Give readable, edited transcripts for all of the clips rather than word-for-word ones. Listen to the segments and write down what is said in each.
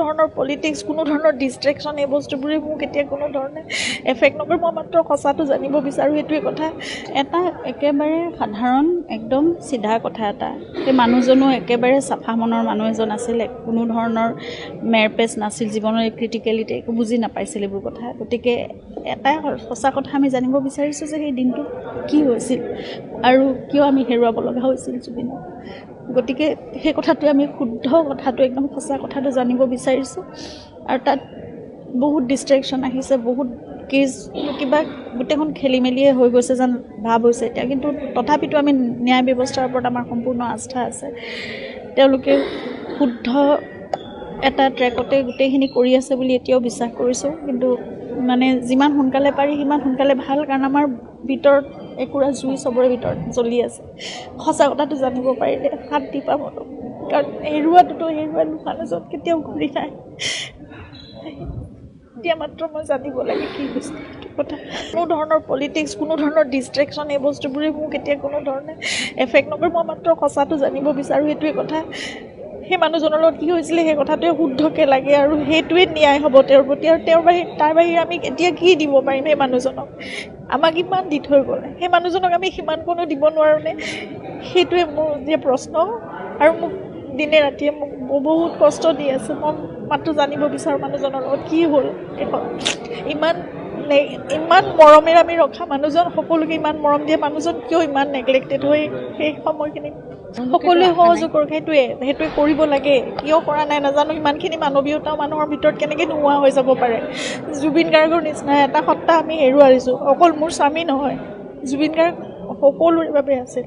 ধৰণৰ পলিটিক্স, কোনো ধৰণৰ ডিষ্ট্ৰেকশ্যন, এই বস্তুবোৰে মোক এতিয়া কোনো ধৰণে এফেক্ট নকৰে। মই মাত্ৰ সঁচাটো জানিব বিচাৰোঁ, সেইটোৱে কথা। এটা একেবাৰে সাধাৰণ একদম চিধা কথা এটা, সেই মানুহজনো একেবাৰে চাফা মনৰ মানুহ এজন আছিলে, কোনো ধৰণৰ মেৰপেচ নাছিল, জীৱনৰ ক্ৰিটিকেলিটি একো বুজি নাপাইছিল এইবোৰ কথা। গতিকে এটাই সঁচা কথা আমি জানিব বিচাৰিছোঁ যে সেই দিনটো কি হৈছিল আৰু কিয় আমি হেৰুৱাব লগা হৈছিল জুবিনক। গতিকে সেই কথাটোৱে আমি শুদ্ধ কথাটো, একদম সঁচা কথাটো জানিব বিচাৰিছোঁ। আৰু তাত বহুত ডিষ্ট্ৰেকশ্যন আহিছে, বহুত কেছ, কিবা গোটেইখন খেলি মেলিয়ে হৈ গৈছে যেন ভাৱ হৈছে এতিয়া। কিন্তু তথাপিতো আমি ন্যায় ব্যৱস্থাৰ ওপৰত আমাৰ সম্পূৰ্ণ আস্থা আছে। তেওঁলোকে শুদ্ধ এটা ট্ৰেকতে গোটেইখিনি কৰি আছে বুলি এতিয়াও বিশ্বাস কৰিছোঁ। কিন্তু মানে যিমান সোনকালে পাৰি সিমান সোনকালে ভাল, কাৰণ আমাৰ ভিতৰত একুৰা জুই চবৰে ভিতৰত জ্বলি আছে। সঁচা কথাটো জানিব পাৰিলে শান্তি পাম, কাৰণ হেৰুৱাটোতো মানুহজন কেতিয়াও ঘূৰি নাহে। এতিয়া মাত্ৰ মই জানিব লাগে কি হৈছে সেইটো কথা। কোনো ধৰণৰ পলিটিক্স, কোনো ধৰণৰ ডিষ্ট্ৰেকশ্যন, এই বস্তুবোৰে মোক এতিয়া কোনো ধৰণে এফেক্ট নকৰে। মই মাত্ৰ সঁচাটো জানিব বিচাৰোঁ, সেইটোৱে কথা। সেই মানুহজনৰ লগত কি হৈছিলে সেই কথাটোৱে শুদ্ধকৈ লাগে, আৰু সেইটোৱে ন্যায় হ'ব তেওঁৰ প্ৰতি। আৰু তাৰ বাহিৰে আমি এতিয়া কি দিব পাৰিম সেই মানুহজনক? আমাক ইমান দি থৈ গ'লে, সেই মানুহজনক আমি সিমানকণো দিব নোৱাৰোঁনে? সেইটোৱে মোৰ যে প্ৰশ্ন। আৰু মোক দিনে ৰাতিয়ে মোক বহুত কষ্ট দি আছে। মই মাত্ৰ জানিব বিচাৰোঁ মানুহজনৰ লগত কি হ'ল। ইমান মৰমেৰে আমি ৰখা মানুহজন, সকলোকে ইমান মৰম দিয়ে মানুহজন, কিয় ইমান নেগলেক্টেড হৈ সেই সময়খিনি সকলোৱে সহযোগ কৰক। সেইটোৱে কৰিব লাগে। কিয় কৰা নাই নাজানো। ইমানখিনি মানৱীয়তাও মানুহৰ ভিতৰত কেনেকৈ নোহোৱা হৈ যাব পাৰে? জুবিন গাৰ্গৰ নিচিনা এটা সত্তা আমি হেৰুৱাইছোঁ। অকল মোৰ স্বামী নহয়, জুবিন গাৰ্গ সকলোৰে বাবে আছিল।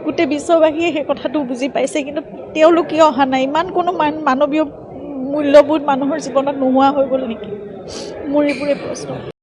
গোটেই বিশ্ববাসীয়ে সেই কথাটো বুজি পাইছে, কিন্তু তেওঁলোক কিয় অহা নাই? ইমান কোনো মানৱীয় মূল্যবোধ মানুহৰ জীৱনত নোহোৱা হৈ গ'ল নেকি? মোৰ এইবোৰে প্ৰশ্ন।